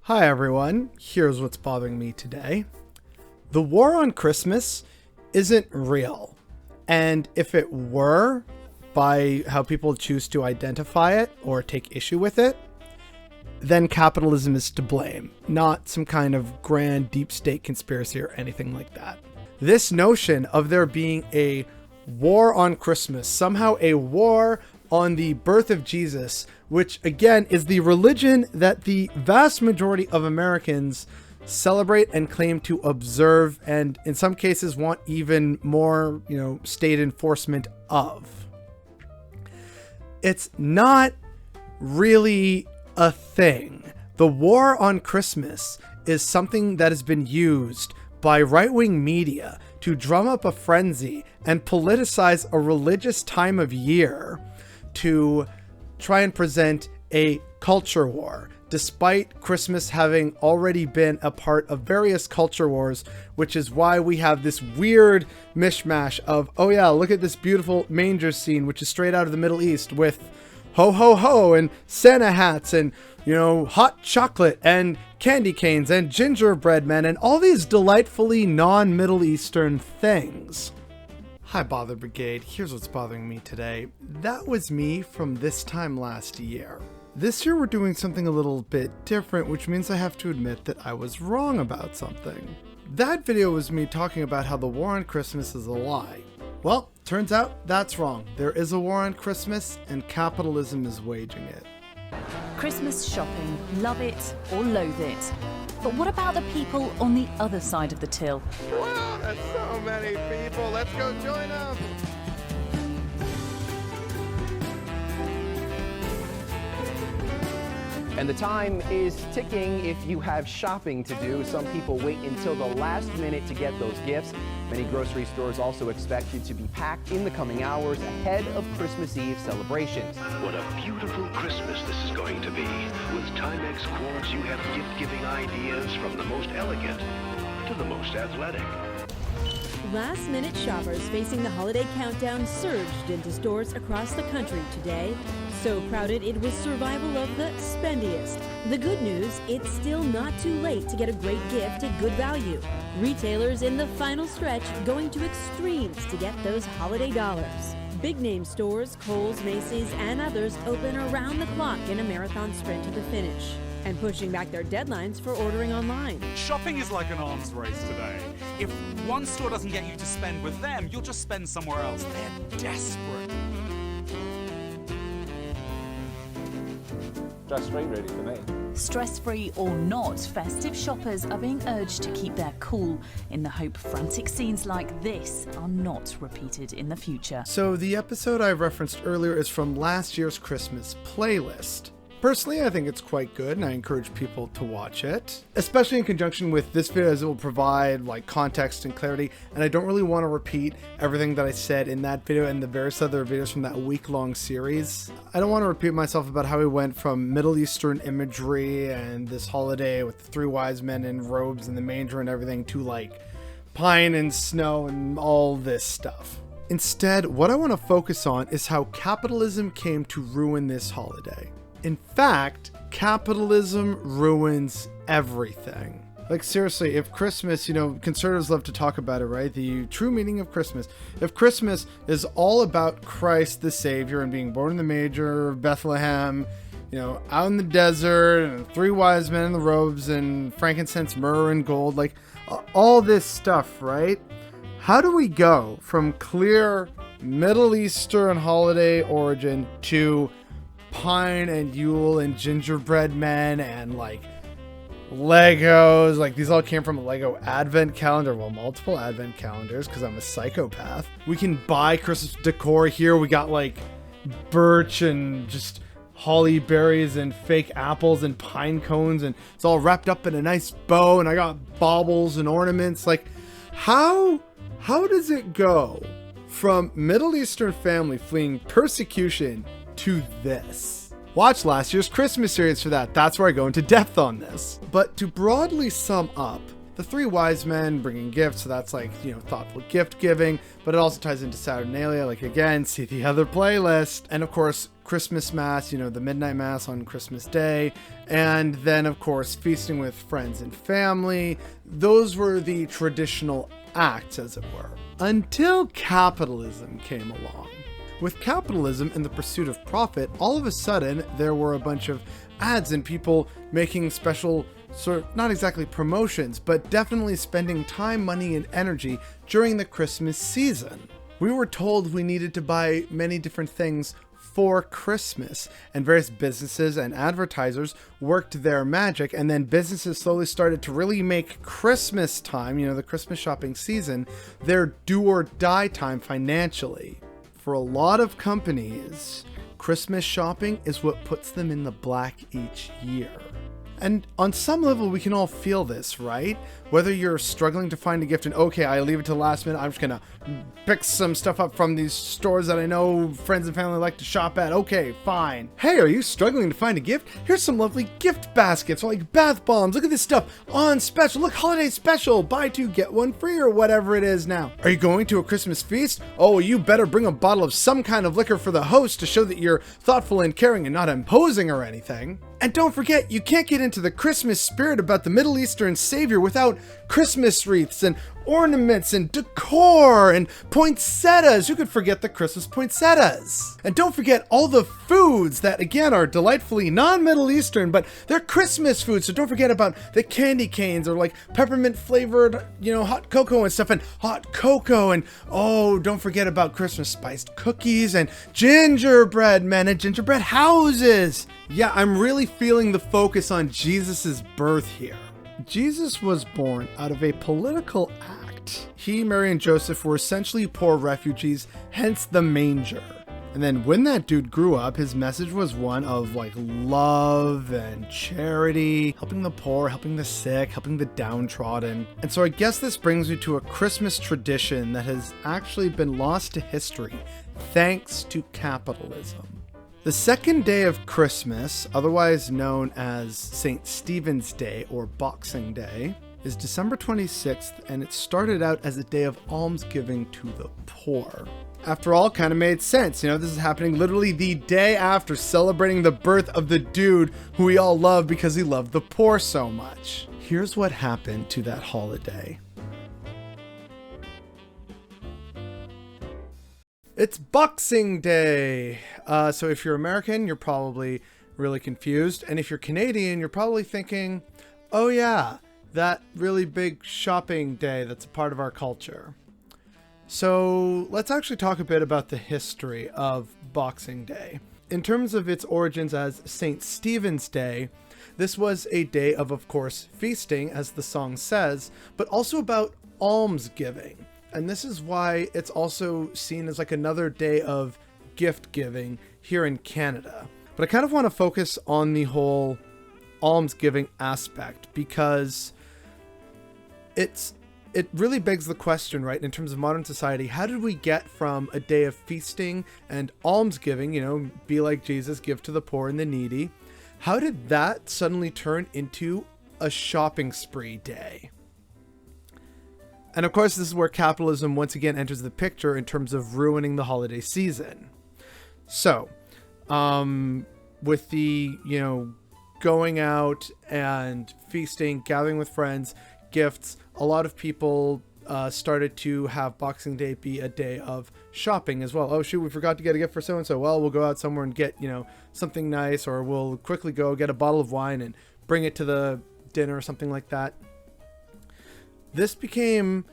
Hi everyone, here's what's bothering me today. The war on Christmas isn't real. And if it were, by how people choose to identify it or take issue with it, then capitalism is to blame, not some kind of grand deep state conspiracy or anything like that. This notion of there being a war on Christmas, somehow a war on the birth of Jesus, which again is the religion that the vast majority of Americans celebrate and claim to observe, and in some cases want even more, state enforcement of. It's not really a thing. The war on Christmas is something that has been used by right-wing media to drum up a frenzy and politicize a religious time of year to try and present a culture war, despite Christmas having already been a part of various culture wars, which is why we have this weird mishmash of, oh yeah, look at this beautiful manger scene, which is straight out of the Middle East with ho ho ho and Santa hats and, hot chocolate and candy canes and gingerbread men and all these delightfully non-Middle Eastern things. Hi Bother Brigade, here's what's bothering me today. That was me from this time last year. This year we're doing something a little bit different, which means I have to admit that I was wrong about something. That video was me talking about how the war on Christmas is a lie. Well, turns out that's wrong. There is a war on Christmas and capitalism is waging it. Christmas shopping, love it or loathe it. But what about the people on the other side of the till? Wow, that's so many people. Let's go join them. And the time is ticking if you have shopping to do. Some people wait until the last minute to get those gifts. Many grocery stores also expect you to be packed in the coming hours ahead of Christmas Eve celebrations. What a beautiful Christmas this is going to be. With Timex Quartz, you have gift-giving ideas from the most elegant to the most athletic. Last-minute shoppers facing the holiday countdown surged into stores across the country today. So crowded it was survival of the spendiest. The good news, it's still not too late to get a great gift at good value. Retailers in the final stretch going to extremes to get those holiday dollars. Big name stores, Kohl's, Macy's, and others open around the clock in a marathon sprint to the finish, and pushing back their deadlines for ordering online. Shopping is like an arms race today. If one store doesn't get you to spend with them, you'll just spend somewhere else. They're desperate. Stress-free really for me. Stress-free or not, festive shoppers are being urged to keep their cool in the hope frantic scenes like this are not repeated in the future. So the episode I referenced earlier is from last year's Christmas playlist. Personally, I think it's quite good and I encourage people to watch it, especially in conjunction with this video as it will provide context and clarity. And I don't really want to repeat everything that I said in that video and the various other videos from that week-long series. I don't want to repeat myself about how we went from Middle Eastern imagery and this holiday with the three wise men in robes and the manger and everything to pine and snow and all this stuff. Instead, what I want to focus on is how capitalism came to ruin this holiday. In fact, capitalism ruins everything. Seriously, if Christmas, conservatives love to talk about it, right? The true meaning of Christmas. If Christmas is all about Christ the Savior and being born in the manger of Bethlehem, out in the desert and three wise men in the robes and frankincense, myrrh, and gold, all this stuff, right? How do we go from clear Middle Eastern holiday origin to pine and Yule and gingerbread men and Legos? These all came from a Lego advent calendar, multiple advent calendars, because I'm a psychopath. We can buy Christmas decor here. We got birch and just holly berries and fake apples and pine cones, and it's all wrapped up in a nice bow, and I got baubles and ornaments. How does it go from Middle Eastern family fleeing persecution to this? Watch last year's Christmas series for that. That's where I go into depth on this. But to broadly sum up, the three wise men bringing gifts, so that's like, thoughtful gift giving, but it also ties into Saturnalia, like again, see the other playlist. And of course, Christmas Mass, the midnight Mass on Christmas Day, and then of course, feasting with friends and family. Those were the traditional acts, as it were, until capitalism came along. With capitalism and the pursuit of profit, all of a sudden, there were a bunch of ads and people making special not exactly promotions, but definitely spending time, money, and energy during the Christmas season. We were told we needed to buy many different things for Christmas, and various businesses and advertisers worked their magic, and then businesses slowly started to really make Christmas time, the Christmas shopping season, their do or die time financially. For a lot of companies, Christmas shopping is what puts them in the black each year. And on some level, we can all feel this, right? Whether you're struggling to find a gift and, okay, I leave it to the last minute, I'm just gonna pick some stuff up from these stores that I know friends and family like to shop at. Okay, fine. Hey, are you struggling to find a gift? Here's some lovely gift baskets, or like bath bombs. Look at this stuff on special. Look, holiday special. Buy two, get one free, or whatever it is now. Are you going to a Christmas feast? Oh, you better bring a bottle of some kind of liquor for the host to show that you're thoughtful and caring and not imposing or anything. And don't forget, you can't get into the Christmas spirit about the Middle Eastern savior without Christmas wreaths and ornaments and decor and poinsettias. Who could forget the Christmas poinsettias? And don't forget all the foods that, again, are delightfully non-Middle Eastern, but they're Christmas foods. So don't forget about the candy canes, or like peppermint flavored, hot cocoa and stuff, and hot cocoa. And oh, don't forget about Christmas spiced cookies and gingerbread men and gingerbread houses. Yeah, I'm really feeling the focus on Jesus's birth here. Jesus was born out of a political act. He, Mary, and Joseph were essentially poor refugees, hence the manger. And then when that dude grew up, his message was one of like love and charity, helping the poor, helping the sick, helping the downtrodden. And so I guess this brings you to a Christmas tradition that has actually been lost to history thanks to capitalism. The second day of Christmas, otherwise known as St. Stephen's Day or Boxing Day, is December 26th, and it started out as a day of almsgiving to the poor. After all, kind of made sense. This is happening literally the day after celebrating the birth of the dude who we all love because he loved the poor so much. Here's what happened to that holiday. It's Boxing Day. So if you're American, you're probably really confused. And if you're Canadian, you're probably thinking, oh yeah, that really big shopping day that's a part of our culture. So let's actually talk a bit about the history of Boxing Day. In terms of its origins as St. Stephen's Day, this was a day of course, feasting, as the song says, but also about almsgiving. And this is why it's also seen as like another day of gift giving here in Canada. But I kind of want to focus on the whole almsgiving aspect, because it really begs the question, right, in terms of modern society, how did we get from a day of feasting and almsgiving, be like Jesus, give to the poor and the needy, how did that suddenly turn into a shopping spree day? And of course, this is where capitalism once again enters the picture in terms of ruining the holiday season. So, with the, going out and feasting, gathering with friends, gifts, a lot of people started to have Boxing Day be a day of shopping as well. Oh shoot, we forgot to get a gift for so-and-so. Well, we'll go out somewhere and get, something nice, or we'll quickly go get a bottle of wine and bring it to the dinner or something like that. This became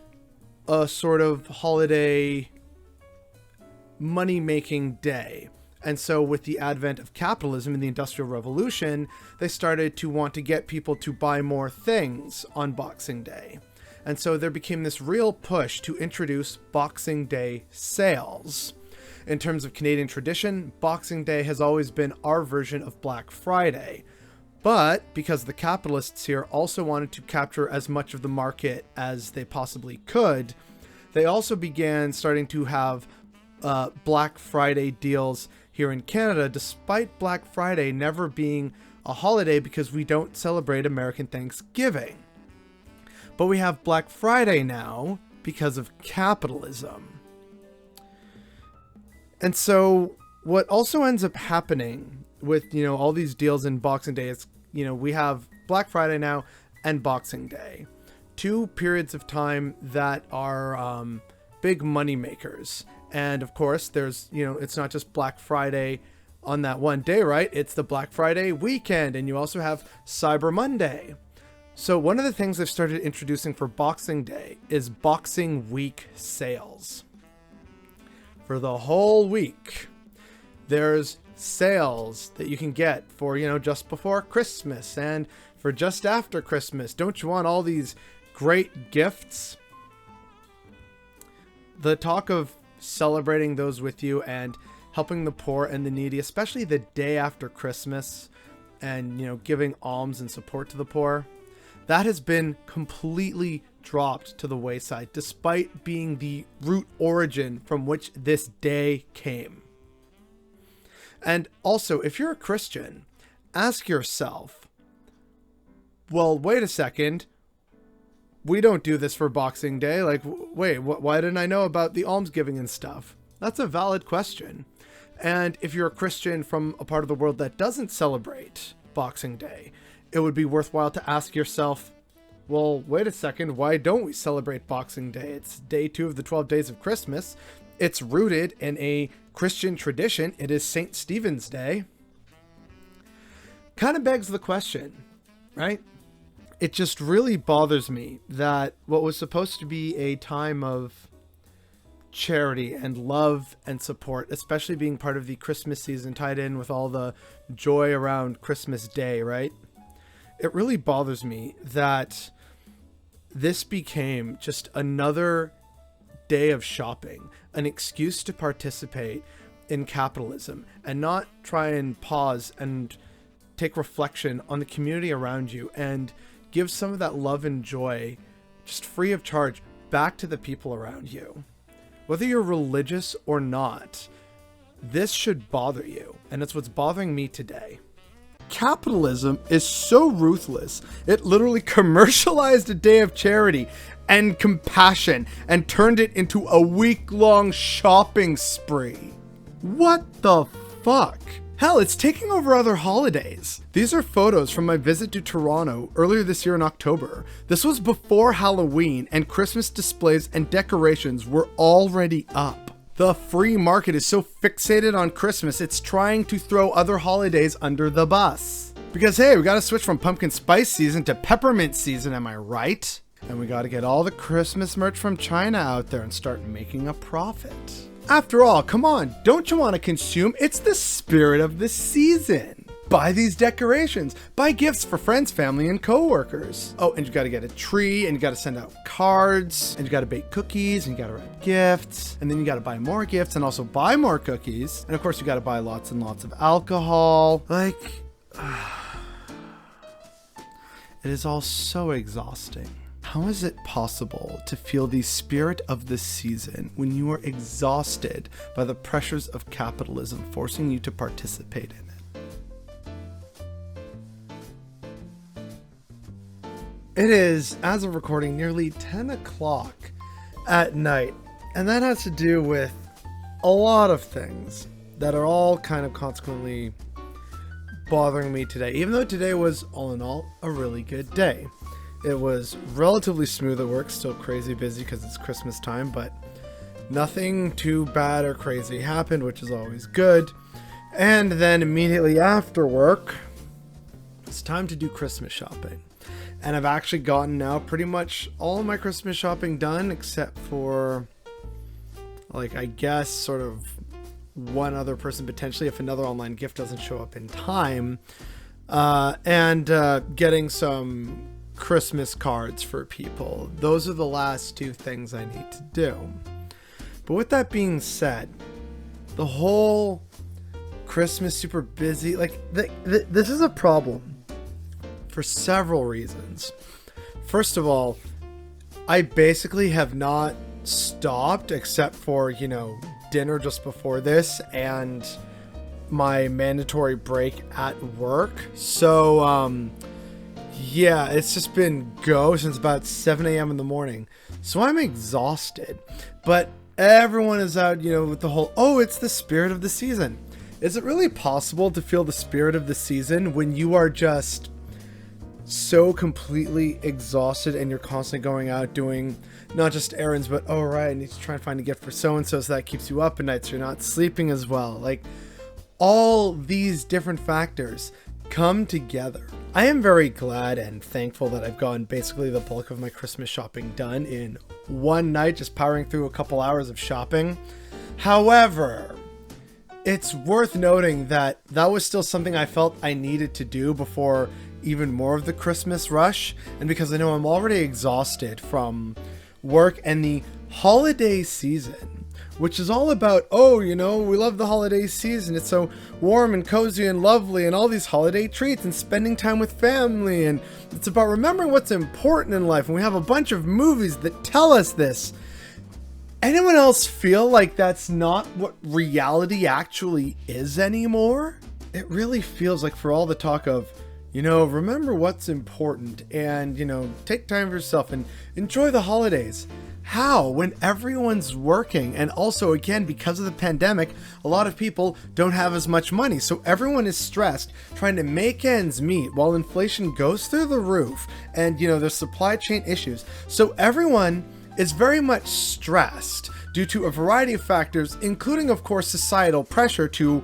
a sort of holiday money-making day. And so with the advent of capitalism and the Industrial Revolution, they started to want to get people to buy more things on Boxing Day. And so there became this real push to introduce Boxing Day sales. In terms of Canadian tradition, Boxing Day has always been our version of Black Friday. But because the capitalists here also wanted to capture as much of the market as they possibly could, they also began starting to have Black Friday deals here in Canada, despite Black Friday never being a holiday because we don't celebrate American Thanksgiving. But we have Black Friday now because of capitalism. And so what also ends up happening with, all these deals in Boxing Day is, we have Black Friday now and Boxing Day. 2 periods of time that are big money makers. And of course, there's, it's not just Black Friday on that one day, right? It's the Black Friday weekend, and you also have Cyber Monday. So one of the things they've started introducing for Boxing Day is Boxing Week sales. For the whole week, there's sales that you can get for, just before Christmas and for just after Christmas. Don't you want all these great gifts? The talk of celebrating those with you and helping the poor and the needy, especially the day after Christmas, and, giving alms and support to the poor, that has been completely dropped to the wayside, despite being the root origin from which this day came. And also, if you're a Christian, ask yourself, well, wait a second, we don't do this for Boxing Day. Like, wait, why didn't I know about the almsgiving and stuff? That's a valid question. And if you're a Christian from a part of the world that doesn't celebrate Boxing Day, it would be worthwhile to ask yourself, well, wait a second, why don't we celebrate Boxing Day? It's day 2 of the 12 days of Christmas. It's rooted in a Christian tradition. It is St. Stephen's Day. Kind of begs the question, right? It just really bothers me that what was supposed to be a time of charity and love and support, especially being part of the Christmas season tied in with all the joy around Christmas Day, right? It really bothers me that this became just another day of shopping, an excuse to participate in capitalism and not try and pause and take reflection on the community around you and give some of that love and joy just free of charge back to the people around you. Whether you're religious or not, this should bother you, and it's what's bothering me today. Capitalism is so ruthless, it literally commercialized a day of charity and compassion and turned it into a week-long shopping spree. What the fuck? Hell, it's taking over other holidays. These are photos from my visit to Toronto earlier this year in October. This was before Halloween, and Christmas displays and decorations were already up. The free market is so fixated on Christmas, it's trying to throw other holidays under the bus. Because hey, we gotta switch from pumpkin spice season to peppermint season, am I right? And we gotta get all the Christmas merch from China out there and start making a profit. After all, come on, don't you want to consume? It's the spirit of the season. Buy these decorations. Buy gifts for friends, family, and coworkers. Oh, and you got to get a tree, and you got to send out cards, and you got to bake cookies, and you got to wrap gifts, and then you got to buy more gifts and also buy more cookies. And of course, you got to buy lots and lots of alcohol. Like, it is all so exhausting. How is it possible to feel the spirit of the season when you are exhausted by the pressures of capitalism forcing you to participate in it? It is, as of recording, nearly 10 o'clock at night, and that has to do with a lot of things that are all kind of consequently bothering me today, even though today was, all in all, a really good day. It was relatively smooth at work, still crazy busy because it's Christmas time, but nothing too bad or crazy happened, which is always good. And then immediately after work, it's time to do Christmas shopping. And I've actually gotten now pretty much all of my Christmas shopping done, except for, like, I guess sort of one other person potentially if another online gift doesn't show up in time, and getting some Christmas cards for people. Those are the last 2 things I need to do. But with that being said, the whole Christmas super busy, like, this is a problem for several reasons. First of all, I basically have not stopped except for, dinner just before this and my mandatory break at work. So, Yeah, it's just been go since about 7 a.m. in the morning. So I'm exhausted. But everyone is out, with the whole, oh, it's the spirit of the season. Is it really possible to feel the spirit of the season when you are just so completely exhausted and you're constantly going out doing not just errands, but, oh, right, I need to try and find a gift for so-and-so so that keeps you up at night so you're not sleeping as well. Like, all these different factors come together. I am very glad and thankful that I've gotten basically the bulk of my Christmas shopping done in one night, just powering through a couple hours of shopping. However, it's worth noting that that was still something I felt I needed to do before even more of the Christmas rush, and because I know I'm already exhausted from work and the holiday season, which is all about, we love the holiday season. It's so warm and cozy and lovely and all these holiday treats and spending time with family. And it's about remembering what's important in life. And we have a bunch of movies that tell us this. Anyone else feel like that's not what reality actually is anymore? It really feels like, for all the talk of, remember what's important and, take time for yourself and enjoy the holidays. How? When everyone's working, and also, again, because of the pandemic, a lot of people don't have as much money. So everyone is stressed trying to make ends meet while inflation goes through the roof and, there's supply chain issues. So everyone is very much stressed due to a variety of factors, including, of course, societal pressure to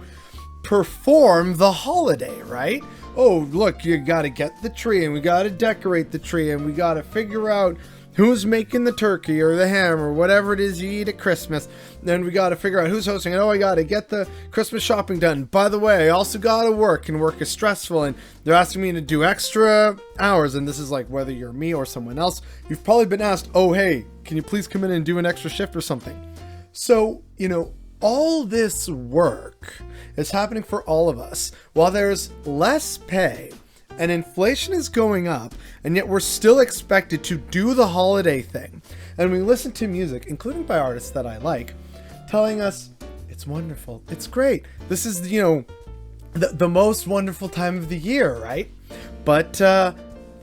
perform the holiday, right? Oh, look, you gotta get the tree, and we gotta decorate the tree, and we gotta figure out who's making the turkey or the ham or whatever it is you eat at Christmas. Then we gotta figure out who's hosting, and I gotta get the Christmas shopping done. By the way, I also gotta work, and work is stressful, and they're asking me to do extra hours, and this is like, whether you're me or someone else, you've probably been asked, oh, hey, can you please come in and do an extra shift or something? So, all this work is happening for all of us while there's less pay and inflation is going up, and yet we're still expected to do the holiday thing. And we listen to music, including by artists that I like, telling us it's wonderful, it's great, this is, the most wonderful time of the year, right? But the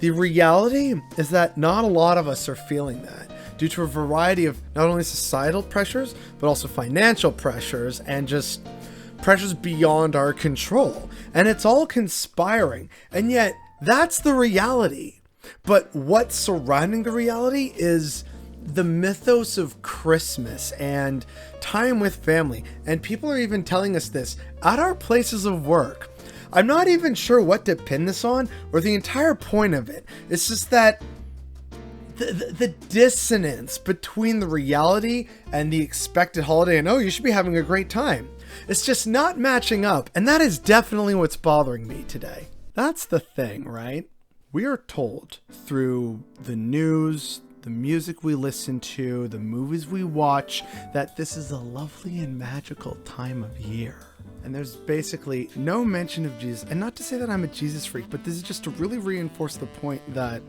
reality is that not a lot of us are feeling that, due to a variety of not only societal pressures, but also financial pressures and just pressures beyond our control. And it's all conspiring. And yet, that's the reality. But what's surrounding the reality is the mythos of Christmas and time with family. And people are even telling us this at our places of work. I'm not even sure what to pin this on or the entire point of it. It's just that the dissonance between the reality and the expected holiday, and you should be having a great time, it's just not matching up. And that is definitely what's bothering me today. That's the thing, right? We are told through the news, the music we listen to, the movies we watch, that this is a lovely and magical time of year. And there's basically no mention of Jesus. And not to say that I'm a Jesus freak, but this is just to really reinforce the point that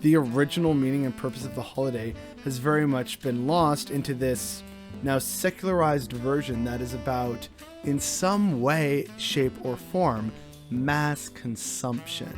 the original meaning and purpose of the holiday has very much been lost into this now secularized version that is about, in some way, shape, or form, mass consumption.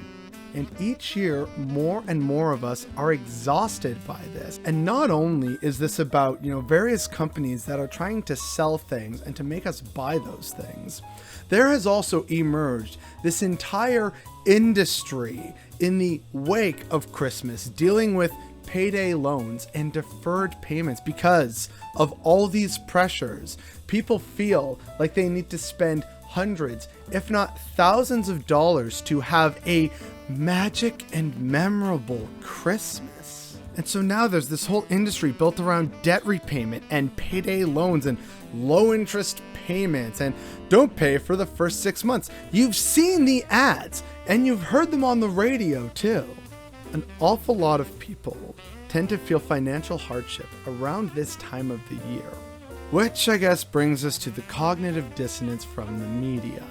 And each year, more and more of us are exhausted by this. And not only is this about, various companies that are trying to sell things and to make us buy those things, there has also emerged this entire industry in the wake of Christmas dealing with payday loans and deferred payments. Because of all these pressures, people feel like they need to spend hundreds, if not thousands of dollars to have a magic and memorable Christmas. And so now there's this whole industry built around debt repayment and payday loans and low interest payments, and don't pay for the first 6 months. You've seen the ads and you've heard them on the radio too. An awful lot of people tend to feel financial hardship around this time of the year, which I guess brings us to the cognitive dissonance from the media.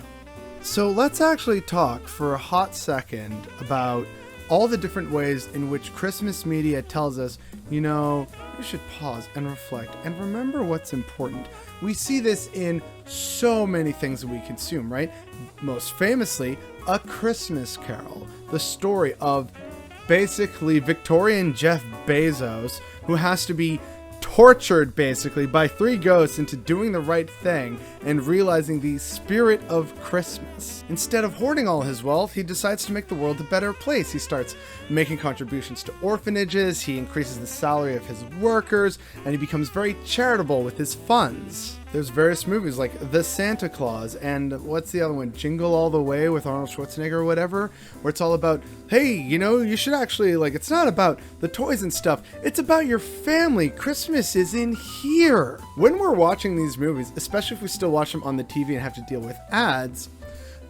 So let's actually talk for a hot second about all the different ways in which Christmas media tells us, you should pause and reflect and remember what's important. We see this in so many things that we consume, right? Most famously, A Christmas Carol, the story of basically Victorian Jeff Bezos, who has to be tortured basically by 3 ghosts into doing the right thing and realizing the spirit of Christmas. Instead of hoarding all his wealth, he decides to make the world a better place. He starts making contributions to orphanages, he increases the salary of his workers, and he becomes very charitable with his funds. There's various movies like The Santa Claus and what's the other one? Jingle All the Way with Arnold Schwarzenegger or whatever, where it's all about, hey, you know, you should actually, like, it's not about the toys and stuff. It's about your family. Christmas is in here. When we're watching these movies, especially if we still watch them on the TV and have to deal with ads,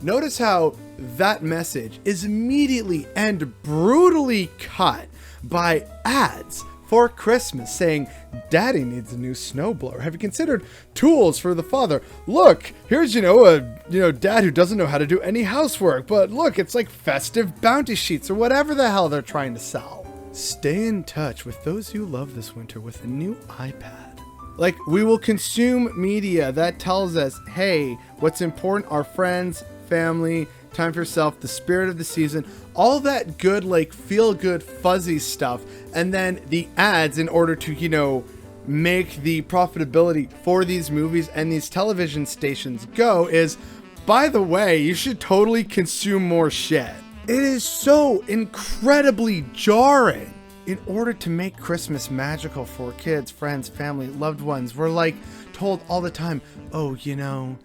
notice how that message is immediately and brutally cut by ads for Christmas saying, Daddy needs a new snowblower. Have you considered tools for the father? Look, here's, a dad who doesn't know how to do any housework, but look, it's like festive bounty sheets or whatever the hell they're trying to sell. Stay in touch with those you love this winter with a new iPad. Like, we will consume media that tells us, hey, what's important are friends, family, time for yourself, the spirit of the season, all that good, like, feel-good, fuzzy stuff, and then the ads in order to, make the profitability for these movies and these television stations go is, by the way, you should totally consume more shit. It is so incredibly jarring. In order to make Christmas magical for kids, friends, family, loved ones, we're, like, told all the time, oh, to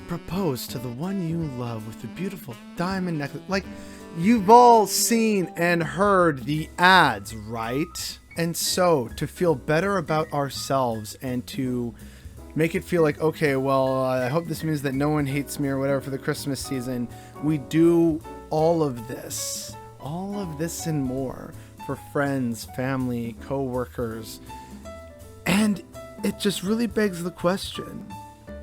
propose to the one you love with the beautiful diamond necklace. Like, you've all seen and heard the ads, right? And so, to feel better about ourselves and to make it feel like, okay, well, I hope this means that no one hates me or whatever for the Christmas season, we do all of this and more for friends, family, co-workers. And it just really begs the question,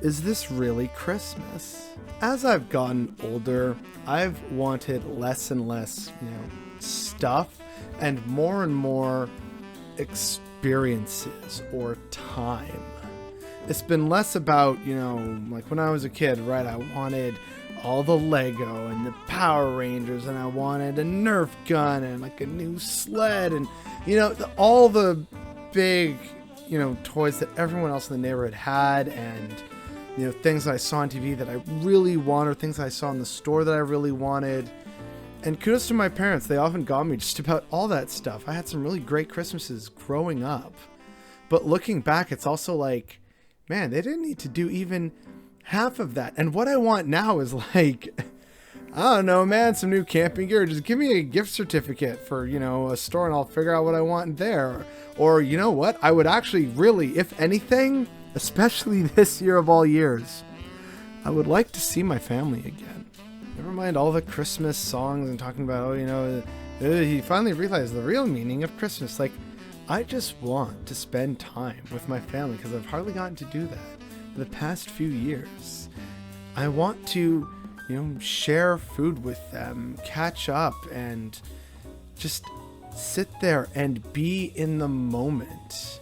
is this really Christmas? As I've gotten older, I've wanted less and less, stuff and more experiences or time. It's been less about, like when I was a kid, right? I wanted all the Lego and the Power Rangers, and I wanted a Nerf gun and like a new sled and, all the big, toys that everyone else in the neighborhood had, and things that I saw on TV that I really wanted, or things I saw in the store that I really wanted. And kudos to my parents. They often got me just about all that stuff. I had some really great Christmases growing up. But looking back, it's also like, man, they didn't need to do even half of that. And what I want now is like, I don't know, man, some new camping gear. Just give me a gift certificate for, a store and I'll figure out what I want there. Or, you know what? I would actually really, if anything, especially this year of all years, I would like to see my family again. Never mind all the Christmas songs and talking about, he finally realized the real meaning of Christmas. Like, I just want to spend time with my family because I've hardly gotten to do that for the past few years. I want to, share food with them, catch up, and just sit there and be in the moment.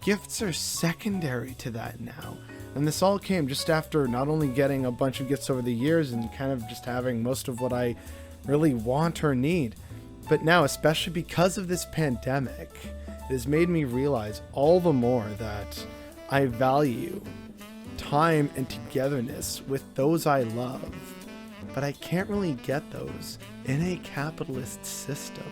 Gifts are secondary to that now. And this all came just after not only getting a bunch of gifts over the years and kind of just having most of what I really want or need, but now, especially because of this pandemic, it has made me realize all the more that I value time and togetherness with those I love, but I can't really get those in a capitalist system.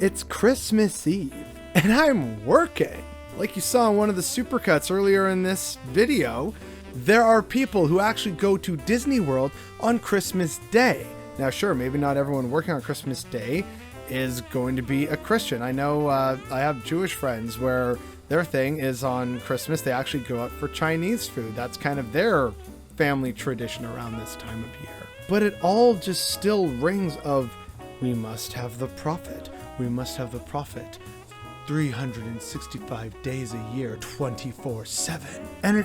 It's Christmas Eve, and I'm working. Like you saw in one of the supercuts earlier in this video, there are people who actually go to Disney World on Christmas Day. Now, sure, maybe not everyone working on Christmas Day is going to be a Christian. I know I have Jewish friends where their thing is on Christmas, they actually go out for Chinese food. That's kind of their family tradition around this time of year. But it all just still rings of, we must have the prophet. We must have the prophet. 365 days a year, 24/7. And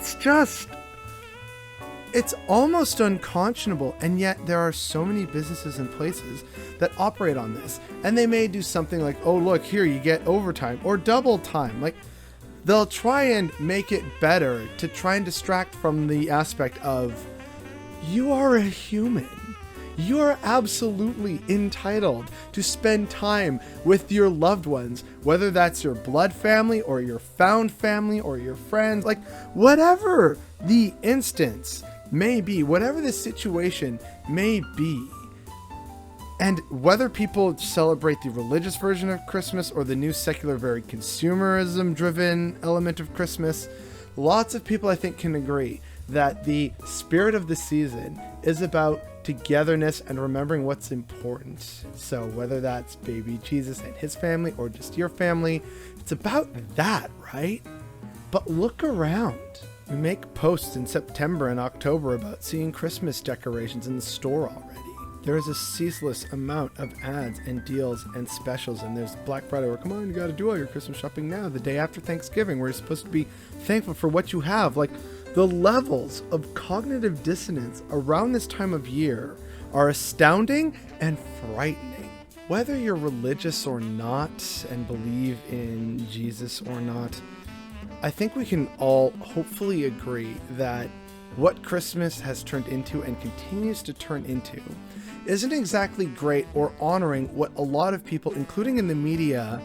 it's almost unconscionable, and yet there are so many businesses and places that operate on this. And they may do something like, oh, look, here, you get overtime or double time. Like, they'll try and make it better to try and distract from the aspect of, you are a human. You're absolutely entitled to spend time with your loved ones, whether that's your blood family or your found family or your friends, like whatever the instance may be, whatever the situation may be. And whether people celebrate the religious version of Christmas or the new secular, very consumerism-driven element of Christmas, lots of people, I think, can agree that the spirit of the season is about togetherness and remembering what's important. So whether that's baby Jesus and his family or just your family, it's about that, right? But look around. We make posts in September and October about seeing Christmas decorations in the store already. There is a ceaseless amount of ads and deals and specials, and there's Black Friday where, come on, you gotta do all your Christmas shopping now, the day after Thanksgiving, where you're supposed to be thankful for what you have. Like, the levels of cognitive dissonance around this time of year are astounding and frightening. Whether you're religious or not and believe in Jesus or not, I think we can all hopefully agree that what Christmas has turned into and continues to turn into isn't exactly great or honoring what a lot of people, including in the media,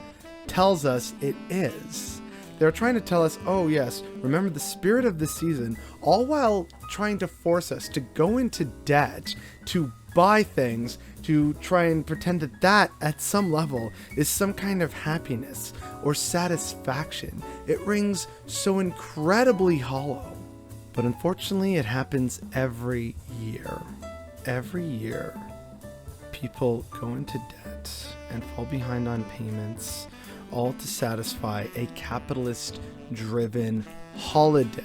tells us it is. They're trying to tell us, oh yes, remember the spirit of the season, all while trying to force us to go into debt, to buy things, to try and pretend that that, at some level, is some kind of happiness or satisfaction. It rings so incredibly hollow. But unfortunately, it happens every year. Every year, people go into debt and fall behind on payments, all to satisfy a capitalist-driven holiday,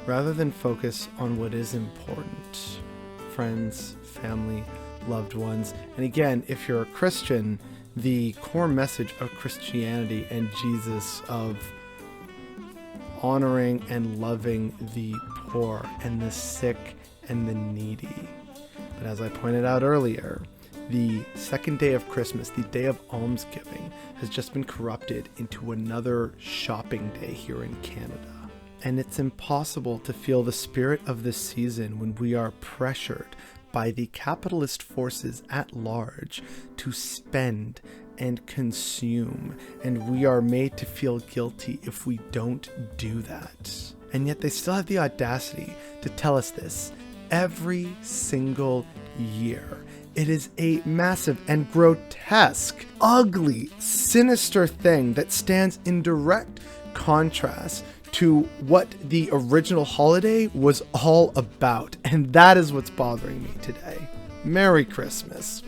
rather than focus on what is important: friends, family, loved ones. And again, if you're a Christian, the core message of Christianity and Jesus of honoring and loving the poor and the sick and the needy. But as I pointed out earlier, the second day of Christmas, the day of almsgiving, has just been corrupted into another shopping day here in Canada. And it's impossible to feel the spirit of this season when we are pressured by the capitalist forces at large to spend and consume, and we are made to feel guilty if we don't do that. And yet they still have the audacity to tell us this every single year. It is a massive and grotesque, ugly, sinister thing that stands in direct contrast to what the original holiday was all about. And that is what's bothering me today. Merry Christmas.